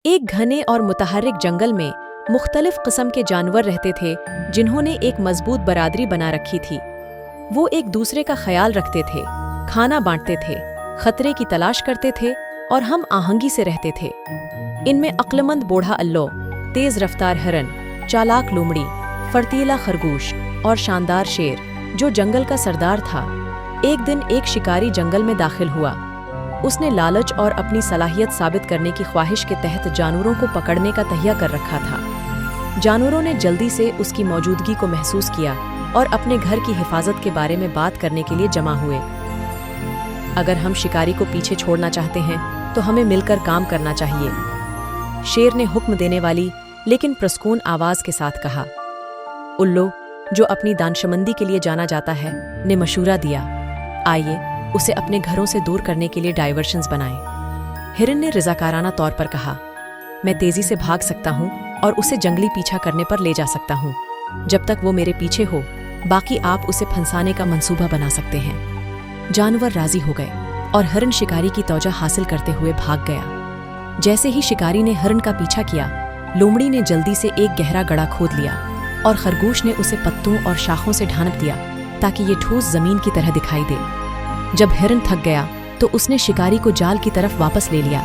एक घने और मुतहर्रिक जंगल में मुख्तलिफ किस्म के जानवर रहते थे जिन्होंने एक मजबूत बरादरी बना रखी थी। वो एक दूसरे का ख्याल रखते थे, खाना बांटते थे, खतरे की तलाश करते थे और हम आहंगी से रहते थे। इनमें अक्लमंद बूढ़ा अल्लो, तेज रफ्तार हिरन, चालाक लोमड़ी, फर्तीला खरगोश और शानदार शेर, जो जंगल का सरदार था। एक दिन एक शिकारी जंगल में दाखिल हुआ। उसने लालच और अपनी सलाहियत साबित करने की ख्वाहिश के तहत जानवरों को पकड़ने का तहिया कर रखा था। जानवरों ने जल्दी से उसकी मौजूदगी को महसूस किया और अपने घर की हिफाजत के बारे में बात करने के लिए जमा हुए। अगर हम शिकारी को पीछे छोड़ना चाहते हैं तो हमें मिलकर काम करना चाहिए, शेर ने हुक्म देने वाली लेकिन प्रस्कून आवाज के साथ कहा। उल्लू, जो अपनी दानशमंदी के लिए जाना जाता है, ने मशूरा दिया, आइए उसे अपने घरों से दूर करने के लिए डाइवर्शंस बनाएं। हिरन ने रज़ाकाराना तौर पर कहा, मैं तेजी से भाग सकता हूं और उसे जंगली पीछा करने पर ले जा सकता हूं। जब तक वो मेरे पीछे हो, बाकी आप उसे फंसाने का मंसूबा बना सकते हैं। जानवर राजी हो गए और हिरन शिकारी की तौजा हासिल करते हुए भाग गया। जैसे ही शिकारी ने हिरन का पीछा किया, लोमड़ी ने जल्दी से एक गहरा गड्ढा खोद लिया और खरगोश ने उसे पत्तों और शाखों से ढांप दिया ताकि ये ठोस जमीन की तरह दिखाई दे। जब हिरन थक गया तो उसने शिकारी को जाल की तरफ वापस ले लिया।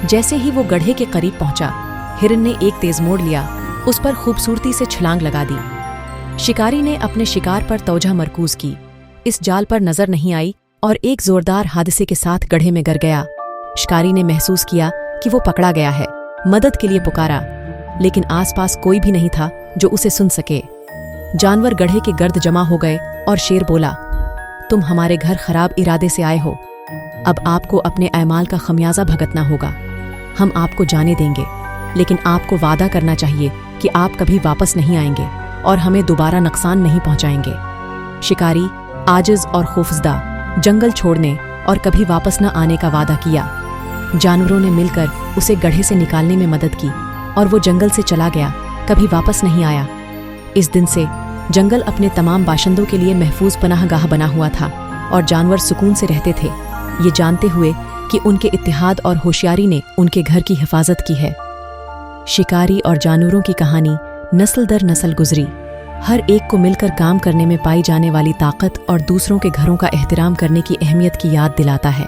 जैसे ही वो गड्ढे के करीब पहुंचा, हिरन ने एक तेज मोड़ लिया, उस पर खूबसूरती से छलांग लगा दी। शिकारी ने अपने शिकार पर तौजह मरकूज की, इस जाल पर नजर नहीं आई और एक जोरदार हादसे के साथ गड्ढे में गिर गया। शिकारी ने महसूस किया कि वो पकड़ा गया है, मदद के लिए पुकारा, लेकिन आसपास कोई भी नहीं था जो उसे सुन सके। जानवर गड्ढे के गर्द जमा हो गए और शेर बोला, तुम हमारे घर खराब इरादे से आए हो, अब आपको अपने अमाल का खमियाजा भुगतना होगा। हम आपको जाने देंगे, लेकिन आपको वादा करना चाहिए कि आप कभी वापस नहीं आएंगे और हमें दोबारा नुकसान नहीं पहुंचाएंगे। शिकारी आजिज और खौफजदा जंगल छोड़ने और कभी वापस न आने का वादा किया। जानवरों ने मिलकर उसे गड्ढे से निकालने में मदद की और वो जंगल से चला गया, कभी वापस नहीं आया। इस दिन से जंगल अपने तमाम बाशिंदों के लिए महफूज पनाहगाह बना हुआ था और जानवर सुकून से रहते थे, ये जानते हुए कि उनके इत्तेहाद और होशियारी ने उनके घर की हिफाजत की है। शिकारी और जानवरों की कहानी नस्ल दर नस्ल गुजरी, हर एक को मिलकर काम करने में पाई जाने वाली ताकत और दूसरों के घरों का एहतराम करने की अहमियत की याद दिलाता है।